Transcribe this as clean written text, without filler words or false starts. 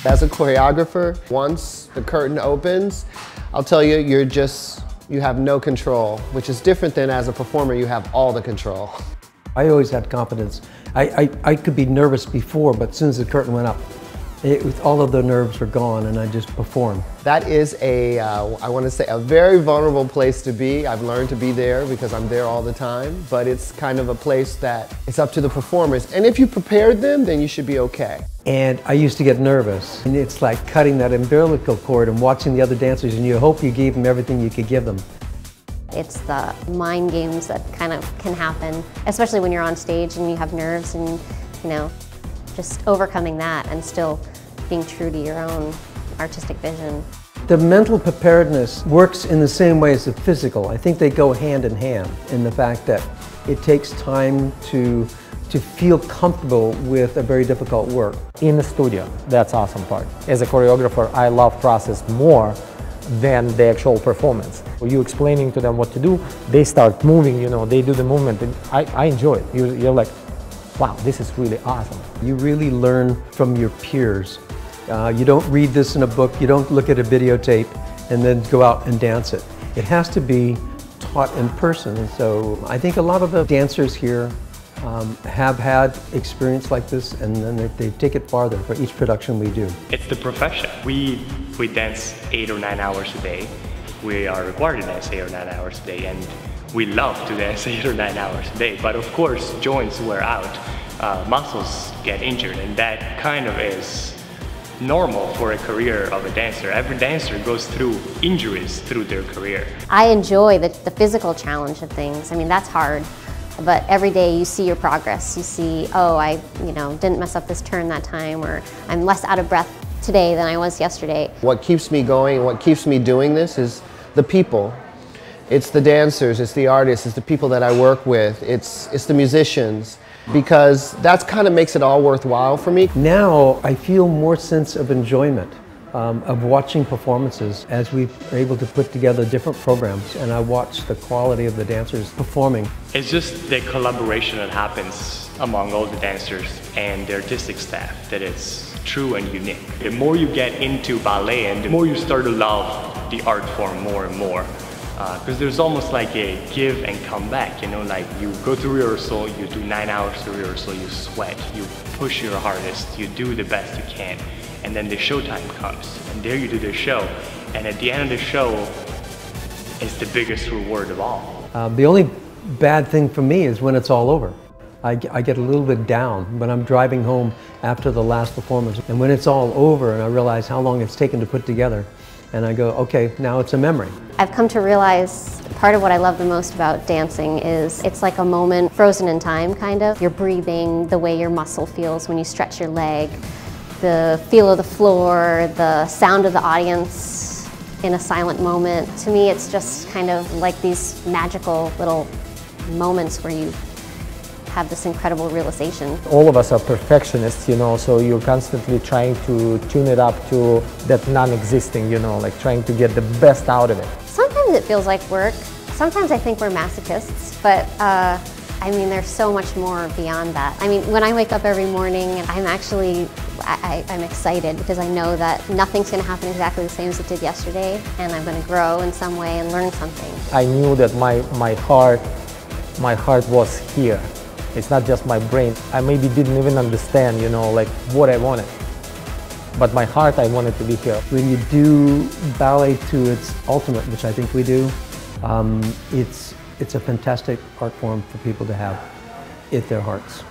As a choreographer, once the curtain opens, I'll tell you, you have no control, which is different than as a performer, you have all the control. I always had confidence. I could be nervous before, but as soon as the curtain went up, all of the nerves were gone and I just performed. That is I want to say, a very vulnerable place to be. I've learned to be there because I'm there all the time, but it's kind of a place that it's up to the performers. And if you prepared them, then you should be okay. And I used to get nervous. And it's like cutting that umbilical cord and watching the other dancers, and you hope you gave them everything you could give them. It's the mind games that kind of can happen, especially when you're on stage and you have nerves and, you know, just overcoming that and still being true to your own artistic vision. The mental preparedness works in the same way as the physical. I think they go hand in hand in the fact that it takes time to feel comfortable with a very difficult work. In the studio, that's the awesome part. As a choreographer, I love process more than the actual performance. You explaining to them what to do, they start moving, you know, they do the movement, and I enjoy it. You're like, wow, this is really awesome. You really learn from your peers. You don't read this in a book, you don't look at a videotape and then go out and dance it. It has to be taught in person. So I think a lot of the dancers here have had experience like this, and then they take it farther for each production we do. It's the profession. We dance 8 or 9 hours a day. We are required to dance 8 or 9 hours a day, and we love to dance 8 or 9 hours a day. But of course, joints wear out, muscles get injured, and that kind of is normal for a career of a dancer. Every dancer goes through injuries through their career. I enjoy the physical challenge of things. I mean, that's hard. But every day you see your progress. You see, oh, I didn't mess up this turn that time, or I'm less out of breath today than I was yesterday. What keeps me going, what keeps me doing this is the people. It's the dancers, it's the artists, it's the people that I work with, it's the musicians, because that's kind of makes it all worthwhile for me. Now I feel more sense of enjoyment of watching performances as we're able to put together different programs, and I watch the quality of the dancers performing. It's just the collaboration that happens among all the dancers and the artistic staff that is true and unique. The more you get into ballet, and the more you start to love the art form more and more. Because there's almost like a give and come back, you know, like you go to rehearsal, you do 9 hours of rehearsal, you sweat, you push your hardest, you do the best you can, and then the showtime comes, and there you do the show, and at the end of the show is the biggest reward of all. The only bad thing for me is when it's all over. I get a little bit down when I'm driving home after the last performance, and when it's all over and I realize how long it's taken to put together, and I go, okay, now it's a memory. I've come to realize part of what I love the most about dancing is it's like a moment frozen in time, kind of. You're breathing, the way your muscle feels when you stretch your leg, the feel of the floor, the sound of the audience in a silent moment. To me, it's just kind of like these magical little moments where you have this incredible realization. All of us are perfectionists, you know, so you're constantly trying to tune it up to that non-existing, you know, like trying to get the best out of it. Sometimes it feels like work. Sometimes I think we're masochists, but I mean, there's so much more beyond that. I mean, when I wake up every morning, I'm excited because I know that nothing's going to happen exactly the same as it did yesterday, and I'm going to grow in some way and learn something. I knew that my heart was here. It's not just my brain. I maybe didn't even understand, you know, like what I wanted. But my heart, I wanted to be here. When you do ballet to its ultimate, which I think we do, it's a fantastic art form for people to have in their hearts.